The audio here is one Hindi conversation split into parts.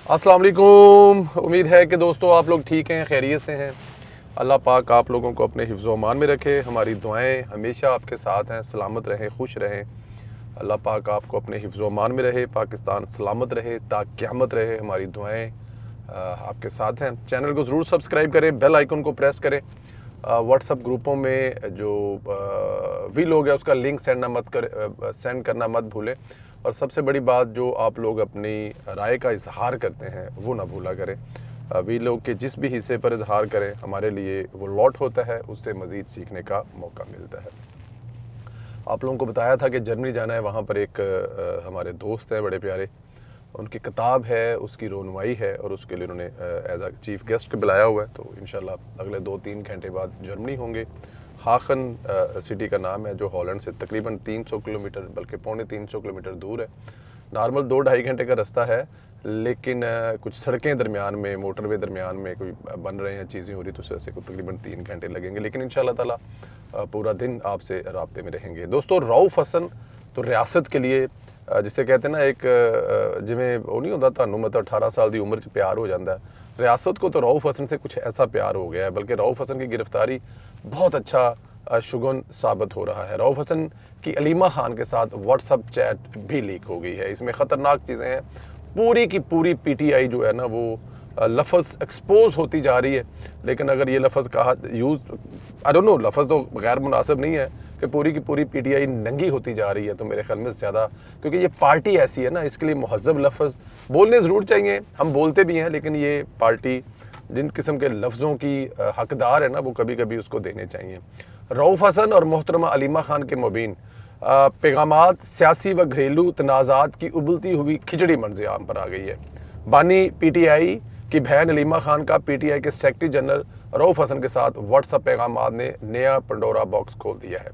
अस्सलाम वालेकुम। उम्मीद है कि दोस्तों आप लोग ठीक हैं, खैरियत से हैं। अल्लाह पाक आप लोगों को अपने हिफ्ज़ व अमान में रखे। हमारी दुआएं हमेशा आपके साथ हैं, सलामत रहें, खुश रहें। अल्लाह पाक आपको अपने हिफ्ज़ व अमान में रहे, पाकिस्तान सलामत रहे, ता क़यामत रहे। हमारी दुआएं आपके साथ हैं। चैनल को ज़रूर सब्सक्राइब करें, बेल आइकन को प्रेस करें। व्हाट्सअप ग्रुपों में जो भी लोग हैं उसका लिंक सेंड करना मत भूलें। और सबसे बड़ी बात, जो आप लोग अपनी राय का इजहार करते हैं वो ना भूला करें। वी लोग के जिस भी हिस्से पर इजहार करें हमारे लिए वो लॉट होता है, उससे मज़ीद सीखने का मौका मिलता है। आप लोगों को बताया था कि जर्मनी जाना है, वहाँ पर एक हमारे दोस्त हैं बड़े प्यारे, उनकी किताब है, उसकी रोनवाई है और उसके लिए उन्होंने एज अ चीफ गेस्ट बुलाया हुआ है। तो इंशाल्लाह अगले 2-3 घंटे बाद जर्मनी होंगे। हाखन सिटी का नाम है, जो हॉलैंड से तकरीबन 300 किलोमीटर बल्कि पौने 300 किलोमीटर दूर है। नॉर्मल 2-2.5 घंटे का रास्ता है, लेकिन कुछ सड़कें दरमियान में, मोटरवे दरमियान में कोई बन रहे हैं, चीज़ें हो रही, तो उस वजह से को तकरीबन 3 घंटे लगेंगे। लेकिन इंशाल्लाह ताला पूरा दिन आपसे राब्ते में रहेंगे। दोस्तों, रऊफ़ हसन तो रियासत के लिए जिसे कहते हैं ना, एक जिमें वो नहीं होता थानू मतलब 18 साल की उम्र च प्यार हो जाता है, रियासत को तो रऊफ़ हसन से कुछ ऐसा प्यार हो गया है। बल्कि रऊफ़ हसन की गिरफ्तारी बहुत अच्छा शुगुन साबित हो रहा है। रऊफ़ हसन की अलीमा खान के साथ व्हाट्सअप चैट भी लीक हो गई है। इसमें ख़तरनाक चीज़ें हैं। पूरी की पूरी पीटीआई जो है ना, वो लफ्ज़ एक्सपोज होती जा रही है। लेकिन अगर ये लफ्ज़ कहा यूज़, आई डोंट नो, लफ्ज़ तो गैर मुनासिब नहीं है कि पूरी की पूरी पीटीआई नंगी होती जा रही है, तो मेरे ख्याल में ज़्यादा, क्योंकि ये पार्टी ऐसी है ना, इसके लिए मुहज़्ज़ब लफ्ज़ बोलने ज़रूर चाहिए। हम बोलते भी हैं, लेकिन ये पार्टी जिन किस्म के लफ्ज़ों की हकदार है ना, वो कभी कभी उसको देने चाहिए। रऊफ़ हसन और मोहतरमा अलीमा खान के मुबीन पैगामात सियासी व घरेलू तनाज़ात की उबलती हुई खिचड़ी मंज़र पर आ गई है। बानी पीटीआई की बहन अलीमा खान का पीटीआई के सेक्रेटरी जनरल रऊफ़ हसन के साथ व्हाट्सएप पैगामात ने नया पंडोरा बॉक्स खोल दिया है।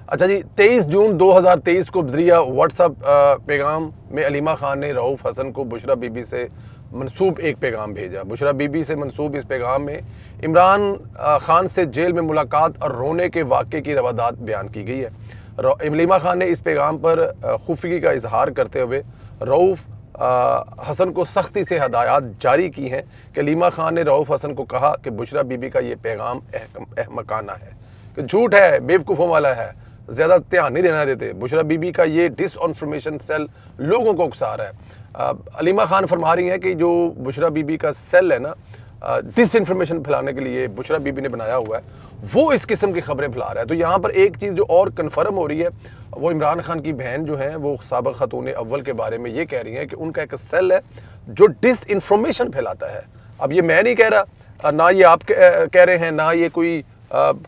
अच्छा जी, 23 जून 2023 को जरिया व्हाट्सएप पैगाम में अलीमा खान ने रऊफ़ हसन को बुशरा बीबी से मंसूब एक पैगाम भेजा। बुशरा बीबी से मंसूब इस पैगाम में इमरान खान से जेल में मुलाकात और रोने के वाक़े की रवादात बयान की गई है। अलीमा खान ने इस पैगाम पर खुफगी का इजहार करते हुए रऊफ़ हसन को सख्ती से हदायत जारी की हैं कि अलीमा खान ने रऊफ़ हसन को कहा कि बुशरा बीबी का ये पैगाम अहमकाना है, कि झूठ है, बेवकूफ़ों वाला है, ज़्यादा ध्यान नहीं देना देते। बुशरा बीबी का ये डिसइन्फॉर्मेशन सेल लोगों को उकसा रहा है। अलीमा खान फरमा रही हैं कि जो बुशरा बीबी का सेल है ना, डिसइन्फॉर्मेशन फैलाने के लिए बुशरा बीबी ने बनाया हुआ है, वो इस किस्म की खबरें फैला रहा है। तो यहाँ पर एक चीज़ जो और कन्फर्म हो रही है, वो इमरान खान की बहन जो है, वो साबिक़ खातून अव्वल के बारे में ये कह रही हैं कि उनका एक सेल है जो डिसइन्फॉर्मेशन फैलाता है। अब ये मैं नहीं कह रहा, ना ये आप कह रहे हैं, ना ये कोई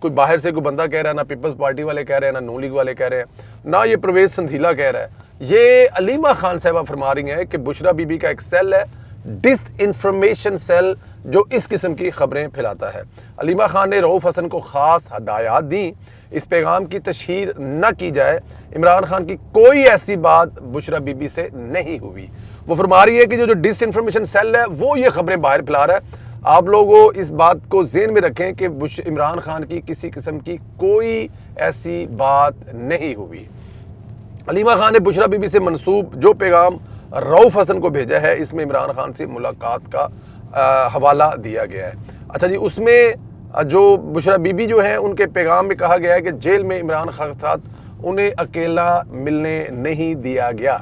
बाहर से कोई बंदा कह रहा है, ना पीपल्स पार्टी वाले कह रहे हैं, ना नून लीग वाले कह रहे हैं, ना ये परवेज संधीला कह रहा है। ये अलीमा खान साहबा फरमा रही हैं कि बुशरा बीबी का एक सेल है, डिसइन्फॉर्मेशन सेल, जो इस किस्म की खबरें फैलाता है। अलीमा खान ने रऊफ़ हसन को ख़ास हदायत दी, इस पैगाम की तशहीर न की जाए। इमरान खान की कोई ऐसी बात बुशरा बीबी से नहीं हुई। वो फरमा रही है कि जो डिसइन्फॉर्मेशन सेल है वो ये खबरें बाहर फैला रहा है। आप लोगों इस बात को ज़हन में रखें कि इमरान खान की किसी किस्म की कोई ऐसी बात नहीं हुई। अलीमा खान ने बुशरा बीबी से मंसूब जो पैगाम रऊफ़ हसन को भेजा है, इसमें इमरान खान से मुलाकात का हवाला दिया गया है। अच्छा जी, उसमें जो बुशरा बीबी जो है, उनके पैगाम में कहा गया है कि जेल में इमरान खान के साथ उन्हें अकेला मिलने नहीं दिया गया।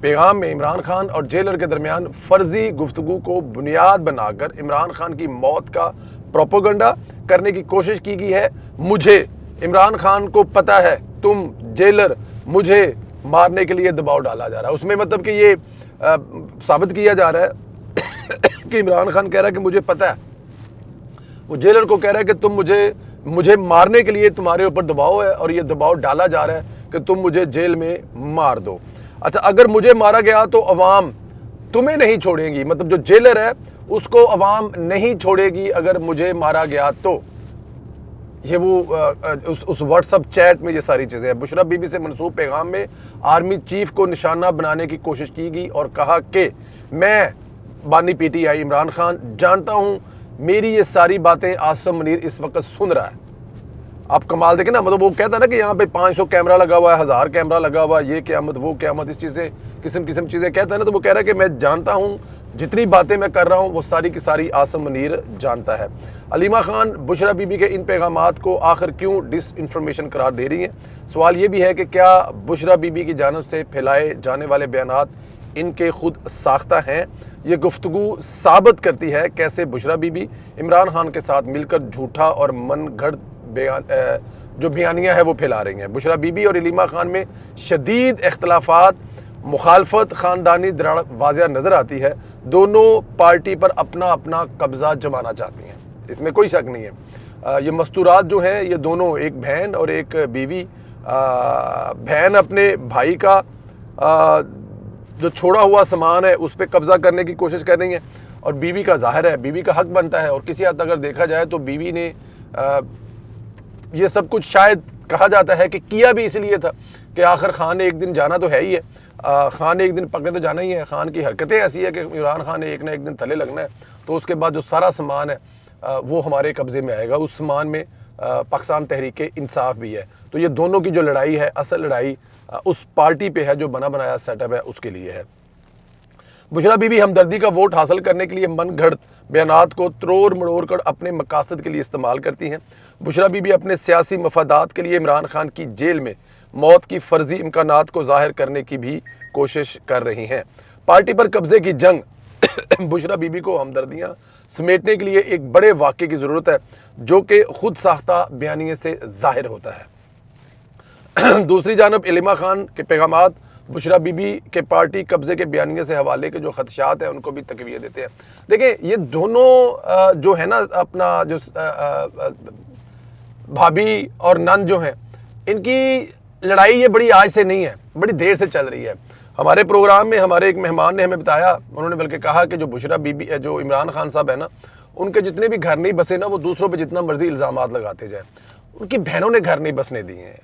पैगाम में इमरान खान और जेलर के दरमियान फर्जी गुफ्तगू को बुनियाद बनाकर इमरान खान की मौत का प्रोपेगेंडा करने की कोशिश की गई है। मुझे, इमरान खान को पता है, तुम जेलर, मुझे मारने के लिए दबाव डाला जा रहा है। उसमें मतलब कि ये साबित किया जा रहा है कि इमरान खान कह रहा है कि मुझे पता है, वो जेलर को कह रहा है कि तुम मुझे मारने के लिए तुम्हारे ऊपर दबाव है और ये दबाव डाला जा रहा है कि तुम मुझे जेल में मार दो। अच्छा, अगर मुझे मारा गया तो अवाम तुम्हें नहीं छोड़ेगी, मतलब जो जेलर है उसको अवाम नहीं छोड़ेगी अगर मुझे मारा गया तो। ये वो उस व्हाट्सअप चैट में ये सारी चीज़ें हैं। बुशरा बीबी से मंसूब पैगाम में आर्मी चीफ को निशाना बनाने की कोशिश की गई और कहा कि मैं बानी पीटीआई इमरान खान जानता हूँ, मेरी ये सारी बातें आसिम मुनीर इस वक्त सुन रहा है। आप कमाल देखें ना, मतलब वो कहता है ना कि यहाँ पे 500 कैमरा लगा हुआ है, 1000 कैमरा लगा हुआ है, ये क़यामत वो क़यामत, इस चीज़ से किस्म किस्म चीज़ें कहता है ना, तो वो कह रहा है कि मैं जानता हूँ जितनी बातें मैं कर रहा हूँ वो सारी की सारी आसम मुनीर जानता है। अलीमा खान बुशरा बीबी के इन पैगामात को आखिर क्यों डिस इन्फॉर्मेशन करार दे रही हैं? सवाल ये भी है कि क्या बुशरा बीबी की जानब से फैलाए जाने वाले बयानात इनके खुद साख्ता हैं? ये गुफ्तगू साबित करती है कैसे बुशरा बीबी इमरान खान के साथ मिलकर झूठा और मन घड़ बयान जो बयानियाँ है वो फैला रही हैं। बुशरा बीबी और अलीमा खान में शदीद इख्तलाफात, मुखालफत ख़ानदानी दराड़ वाज़िया नज़र आती है। दोनों पार्टी पर अपना अपना कब्ज़ा जमाना चाहती हैं, इसमें कोई शक नहीं है। ये मस्तूरात जो हैं ये दोनों, एक बहन और एक बीवी, बहन अपने भाई का जो छोड़ा हुआ सामान है उस पर कब्ज़ा करने की कोशिश कर रही है, और बीवी का ज़ाहिर है बीवी का हक बनता है। और किसी हद तक अगर देखा जाए तो बीवी ने ये सब कुछ शायद कहा जाता है कि किया भी इसलिए था कि आखिर खान ने एक दिन जाना तो है ही है, खान ने एक दिन पकड़े तो जाना ही है। खान की हरकतें ऐसी है कि इमरान खान ने एक ना एक दिन थले लगना है, तो उसके बाद जो सारा सामान है वो हमारे कब्ज़े में आएगा। उस सामान में पाकिस्तान तहरीक इंसाफ भी है। तो ये दोनों की जो लड़ाई है, असल लड़ाई उस पार्टी पे है जो बना बनाया सेटअप है उसके लिए है। बुशरा बीबी हमदर्दी का वोट हासिल करने के लिए मन घड़त बयानात को त्रोड़ मड़ोड़ कर अपने मकासद के लिए इस्तेमाल करती हैं। बुशरा बीबी अपने सियासी मफादात के लिए इमरान खान की जेल में मौत की फर्जी इम्कानात को जाहिर करने की भी कोशिश कर रही हैं। पार्टी पर कब्जे की जंग बुशरा बीबी को हमदर्दियाँ समेटने के लिए एक बड़े वाक़े की ज़रूरत है जो कि खुद साख्ता बयानिए से जाहिर होता है। दूसरी जानब अलीमा खान के पैगामात बुशरा बीबी के पार्टी कब्जे के बयानिए से हवाले के जो खदशात हैं उनको भी तकवीत देते हैं। देखिए ये दोनों जो है ना, अपना जो भाभी और नंद जो हैं, इनकी लड़ाई ये बड़ी आज से नहीं है, बड़ी देर से चल रही है। हमारे प्रोग्राम में हमारे एक मेहमान ने हमें बताया, उन्होंने बल्कि कहा कि जो बुशरा बीबी जो इमरान खान साहब है ना, उनके जितने भी घर नहीं बसे ना, वो दूसरों पे जितना मर्जी इल्ज़ामात लगाते जाए। उनकी बहनों ने घर नहीं बसने दिए हैं।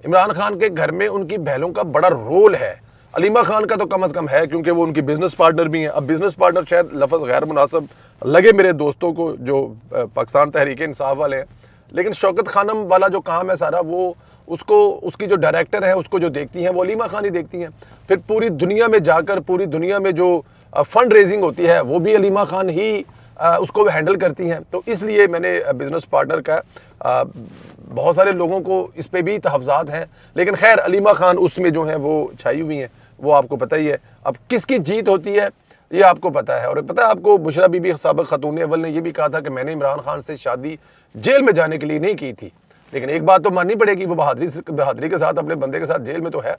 इमरान खान के घर में उनकी बहनों का बड़ा रोल है। अलीमा खान का तो कम अज़ कम है क्योंकि वो उनकी बिज़नेस पार्टनर भी हैं। अब बिज़नेस पार्टनर शायद लफ्ज़ गैर मुनासिब लगे मेरे दोस्तों को जो पाकिस्तान तहरीक इंसाफ वाले हैं, लेकिन शौकत खानम वाला जो काम है सारा वो उसको, उसकी जो डायरेक्टर है उसको जो देखती हैं वो अलीमा खान ही देखती हैं। फिर पूरी दुनिया में जाकर पूरी दुनिया में जो फंड रेजिंग होती है वो भी अलीमा खान ही उसको हैंडल करती हैं। तो इसलिए मैंने बिज़नेस पार्टनर का बहुत सारे लोगों को इस पे भी तहफ़्ज़ात हैं, लेकिन खैर अलीमा खान उसमें जो है वो छाई हुई हैं, वो आपको पता ही है। अब किसकी जीत होती है ये आपको पता है। और पता है आपको, बुशरा बीबी साबिक़ ख़ातून अव्वल ने यह भी कहा था कि मैंने इमरान खान से शादी जेल में जाने के लिए नहीं की थी, लेकिन एक बात तो माननी पड़ेगी, वो बहादुरी के साथ अपने बंदे के साथ जेल में तो है।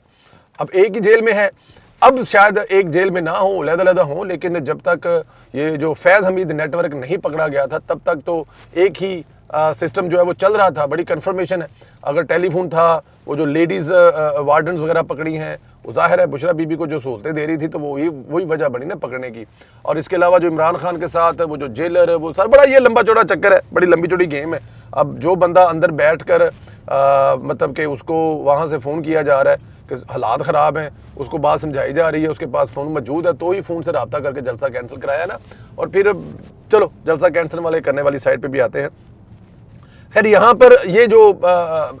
अब एक ही जेल में है, अब शायद एक जेल में ना हो, अलग-अलग हो, लेकिन जब तक ये जो फैज़ हमीद नेटवर्क नहीं पकड़ा गया था तब तक तो एक ही सिस्टम जो है वो चल रहा था। बड़ी कन्फर्मेशन है। अगर टेलीफोन था, वो जो लेडीज़ वार्डन्स वगैरह पकड़ी हैं, वो ज़ाहिर है बुशरा बीबी को जो सहूलतें दे रही थी, तो वो वही वजह बनी ना पकड़ने की। और इसके अलावा जो इमरान खान के साथ वो जो जेलर है, वो सर बड़ा ये लंबा चौड़ा चक्कर है, बड़ी लंबी चौड़ी गेम है। अब जो बंदा अंदर बैठ कर मतलब कि उसको वहाँ से फ़ोन किया जा रहा है कि हालात ख़राब हैं, उसको बात समझाई जा रही है, उसके पास फ़ोन मौजूद है, तो ही फ़ोन से रब्ता करके जलसा कैंसिल कराया ना। और फिर चलो जलसा कैंसिल वाले करने वाली साइड पे भी आते हैं। खैर यहाँ पर ये जो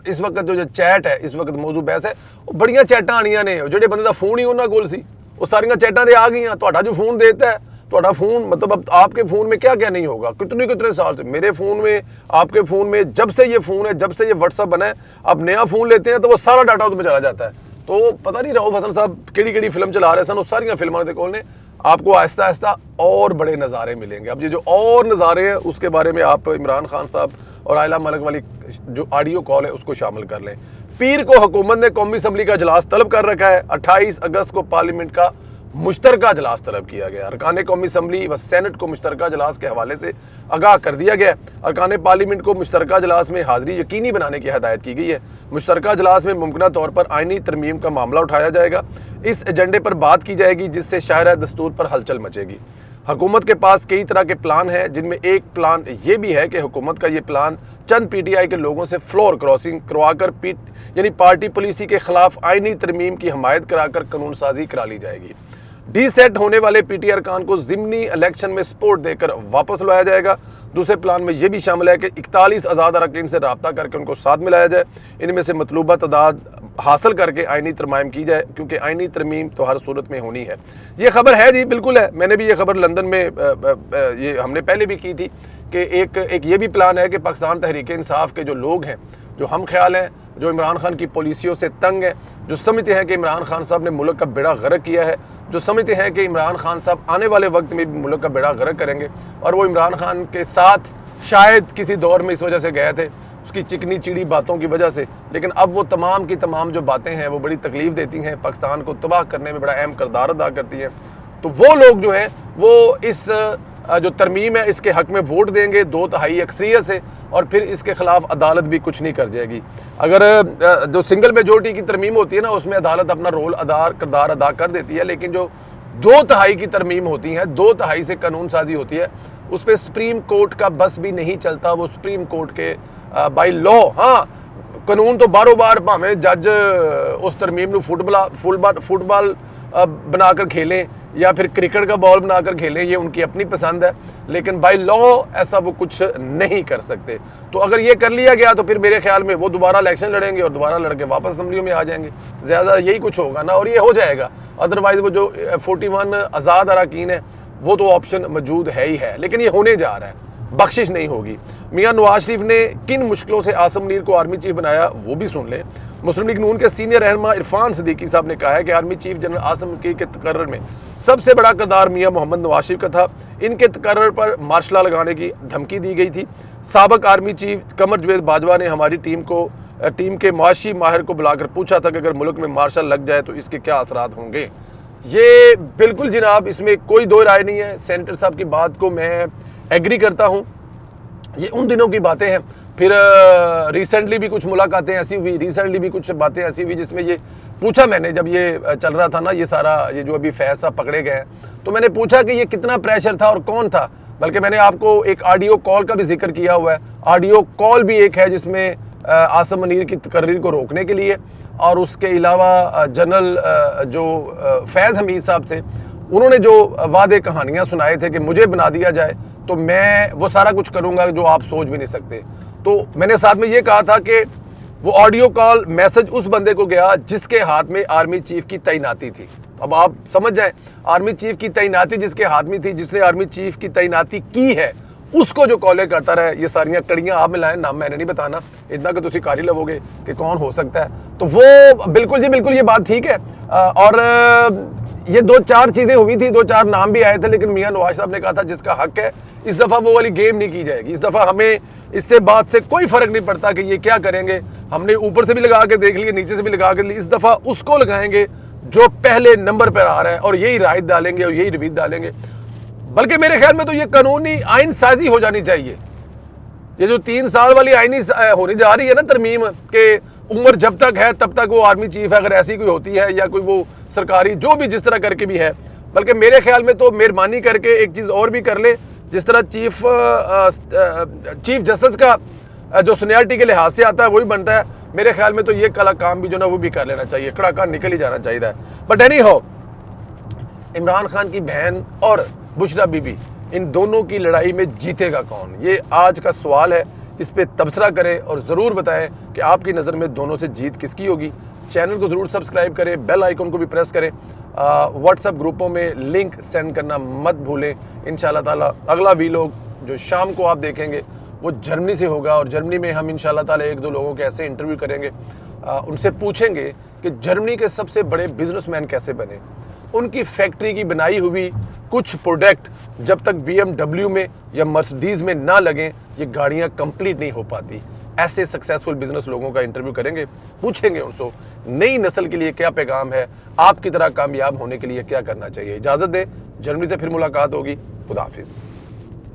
इस वक्त जो चैट है, इस वक्त मौजू बहस है, वो बड़ियाँ चैटां आनियां ने, जेडे बंदे का फोन ही उन्होंने कोल सी, वो सारियां चैटां दे आ गई। तुहाडा जो फोन देता है, तुहाडा फोन मतलब अब आपके फ़ोन में क्या क्या नहीं होगा, कितने कितने साल से मेरे फ़ोन में, आपके फ़ोन में, जब से ये फ़ोन है, जब से ये व्हाट्सअप बना है, अब नया फ़ोन लेते हैं तो वो सारा डाटा उसमें चला जाता है। तो पता नहीं रऊफ हसन साहब केड़ी फिल्म चला रहे सन, वो सारियां फिल्मां दे कोल ने। आपको आहिस्ता आहिस्ता और बड़े नज़ारे मिलेंगे। अब ये जो और नज़ारे हैं उसके बारे में आप इमरान खान साहब और आयला मलिक वाली जो ऑडियो कॉल है उसको शामिल कर लें। पीर को हुकूमत ने कौमी असम्बली का इजलास तलब कर रखा है। 28 अगस्त को पार्लियामेंट का मुश्तरका इजलास तलब किया गया। अरकान कौमी असम्बली व सेनेट को मुश्तरका इजलास के हवाले से आगाह कर दिया गया। अरकान पार्लियामेंट को मुश्तरका इजलास में हाज़िरी यकीनी बनाने की हदायत की गई है। मुश्तरका इजलास में मुमकिन तौर पर आइनी तरमीम का मामला उठाया जाएगा। इस एजेंडे पर बात की जाएगी जिससे शायरा दस्तूर पर हलचल मचेगी। हुकूमत के पास कई तरह के प्लान हैं, जिनमें एक प्लान ये भी है कि हुकूमत का ये प्लान चंद PTI के लोगों से फ्लोर क्रॉसिंग करवाकर यानी पार्टी पॉलिसी के खिलाफ आइनी तरमीम की हमायत कराकर कानून साजी करा ली जाएगी। डीसेट होने वाले PTI अरकान को ज़िमनी इलेक्शन में सपोर्ट देकर वापस लाया जाएगा। दूसरे प्लान में यह भी शामिल है कि 41 आज़ाद अरकान से रब्ता करके उनको साथ मिलाया जाए। इनमें से मतलूबा तादाद हासिल करके आइनी तरमीम की जाए, क्योंकि आइनी तरमीम तो हर सूरत में होनी है। ये खबर है जी, बिल्कुल है। मैंने भी ये खबर लंदन में ये हमने पहले भी की थी कि एक ये भी प्लान है कि पाकिस्तान तहरीक इंसाफ के जो लोग हैं, जो हम ख्याल हैं, जो इमरान खान की पॉलिसियों से तंग है, जो समझते हैं कि इमरान खान साहब ने मुल्क का बेड़ा गर्क किया है, जो समझते हैं कि इमरान खान साहब आने वाले वक्त में भी मुल्क का बेड़ा गर्क करेंगे, और वो इमरान खान के साथ शायद किसी दौर में इस वजह से गए थे, उसकी चिकनी चिड़ी बातों की वजह से, लेकिन अब वो तमाम की तमाम जो बातें हैं वो बड़ी तकलीफ देती हैं, पाकिस्तान को तबाह करने में बड़ा अहम किरदार अदा करती हैं। तो वो लोग जो हैं वो इस जो तरमीम है इसके हक में वोट देंगे 2/3 अक्सरियत से, और फिर इसके खिलाफ अदालत भी कुछ नहीं कर जाएगी। अगर जो सिंगल मेजोरिटी की तरमीम होती है ना, उसमें अदालत अपना रोल किरदार अदा कर देती है, लेकिन जो 2/3 की तरमीम होती है, 2/3 से कानून साजी होती है, उस पर सुप्रीम कोर्ट का बस भी नहीं चलता। वो सुप्रीम कोर्ट के बाई लॉ, हाँ कानून तो बारों बार भावें जज उस तरमीम फुटबॉल बनाकर खेलें या फिर क्रिकेट का बॉल बनाकर खेलें, ये उनकी अपनी पसंद है, लेकिन बाई लॉ ऐसा वो कुछ नहीं कर सकते। तो अगर ये कर लिया गया तो फिर मेरे ख्याल में वो दोबारा इलेक्शन लड़ेंगे और दोबारा लड़के वापस असम्बलियों में आ जाएंगे, ज़्यादा यही कुछ होगा ना, और ये हो जाएगा। अदरवाइज वो जो 41 आज़ाद अरकान है वो तो ऑप्शन मौजूद है ही है, लेकिन ये होने जा रहा है, बख्शिश नहीं होगी। मियां नवाज शरीफ ने किन मुश्किलों से आसिम मुनीर को आर्मी चीफ बनाया वो भी सुन लें। मुस्लिम लीग नून के सीनियर रहनुमा इरफान सिद्दीकी साहब ने कहा है कि army chief general Asim Munir के तकर्रर में सबसे बड़ा किरदार मियां मोहम्मद नवाज शरीफ का था। इनके तकर्रर पर मार्शल लॉ लगाने की धमकी दी गई थी। साबिक आर्मी चीफ कमर जवेद बाजवा ने हमारी टीम के मुआशी माहिर को बुलाकर पूछा था कि अगर मुल्क में मार्शल लग जाए तो इसके क्या असरात होंगे। ये बिल्कुल जनाब, इसमें कोई दो राय नहीं है। सेनेटर साहब की बात को मैं एग्री करता हूँ, ये उन दिनों की बातें हैं। फिर रिसेंटली भी कुछ मुलाकातें ऐसी हुई, रिसेंटली भी कुछ बातें ऐसी हुई जिसमें ये पूछा मैंने, जब ये चल रहा था ना ये सारा, ये जो अभी फैसला पकड़े गए हैं, तो मैंने पूछा कि ये कितना प्रेशर था और कौन था। बल्कि मैंने आपको एक ऑडियो कॉल का भी जिक्र किया हुआ है। ऑडियो कॉल भी एक है जिसमें आसिम मुनीर की तकरीर को रोकने के लिए, और उसके अलावा जनरल जो फैज़ हमीद साहब थे, उन्होंने जो वादे कहानियाँ सुनाए थे कि मुझे बना दिया जाए तो मैं वो सारा कुछ करूँगा जो आप सोच भी नहीं सकते। तो मैंने साथ में ये कहा था कि वो ऑडियो कॉल मैसेज उस बंदे को गया जिसके हाथ में आर्मी चीफ की तैनाती थी। अब आप समझ जाएं, आर्मी चीफ की तैनाती जिसके हाथ में थी, जिसने आर्मी चीफ की तैनाती की है, उसको जो कॉलें करता रहे। ये सारियां कड़ियां आप मिलाएं, नाम मैंने नहीं बताना, इतना कि तुम कारी लवोगे कि कौन हो सकता है। तो वो बिल्कुल जी बिल्कुल ये बात ठीक है। और ये 2-4 चीजें हुई थी, 2-4 नाम भी आए थे, लेकिन मियां नवाज साहब ने कहा था जिसका हक है इस दफा वो वाली गेम नहीं की जाएगी। इस दफा हमें इससे बात से कोई फर्क नहीं पड़ता कि ये क्या करेंगे, हमने ऊपर से भी लगा के देख लिया, नीचे से भी लगा के, इस दफा उसको लगाएंगे जो पहले नंबर पर आ रहा है, और यही राय डालेंगे और यही रिवीज डालेंगे। बल्कि मेरे ख्याल में तो ये कानूनी आइन साजी हो जानी चाहिए। ये जो 3 साल वाली आईनी होने जा रही है ना तरमीम, के उम्र जब तक है तब तक वो आर्मी चीफ है, अगर ऐसी कोई होती है या कोई वो सरकारी जो भी जिस तरह करके भी है, बल्कि मेरे ख्याल में तो मेहरबानी करके एक चीज़ और भी कर ले, जिस तरह चीफ जस्टिस का जो सीनियरिटी के लिहाज से आता है वही बनता है। मेरे ख्याल में तो ये कला काम भी जो ना वो भी कर लेना चाहिए, कड़ाका निकल ही जाना चाहिए। But any how, Imran Khan की बहन और बुशरा बीबी, इन दोनों की लड़ाई में जीतेगा कौन, ये आज का सवाल है। इस पे तबसरा करें और ज़रूर बताएं कि आपकी नज़र में दोनों से जीत किसकी होगी। चैनल को ज़रूर सब्सक्राइब करें, बेल आइकन को भी प्रेस करें, व्हाट्सएप ग्रुपों में लिंक सेंड करना मत भूलें। इंशाल्लाह ताला अगला वीलॉग जो शाम को आप देखेंगे वो जर्मनी से होगा, और जर्मनी में हम इंशाल्लाह ताला 1-2 लोगों के ऐसे इंटरव्यू करेंगे, उनसे पूछेंगे कि जर्मनी के सबसे बड़े बिजनेसमैन कैसे बने, उनकी फैक्ट्री की बनाई हुई कुछ प्रोडक्ट जब तक BMW में या मर्सिडीज़ में ना लगें ये गाड़ियां कंप्लीट नहीं हो पाती। ऐसे सक्सेसफुल बिजनेस लोगों का इंटरव्यू करेंगे, पूछेंगे उनसे नई नस्ल के लिए क्या पैगाम है, आपकी तरह कामयाब होने के लिए क्या करना चाहिए। इजाज़त दें, जर्मनी से फिर मुलाकात होगी। खुदा हाफिज़।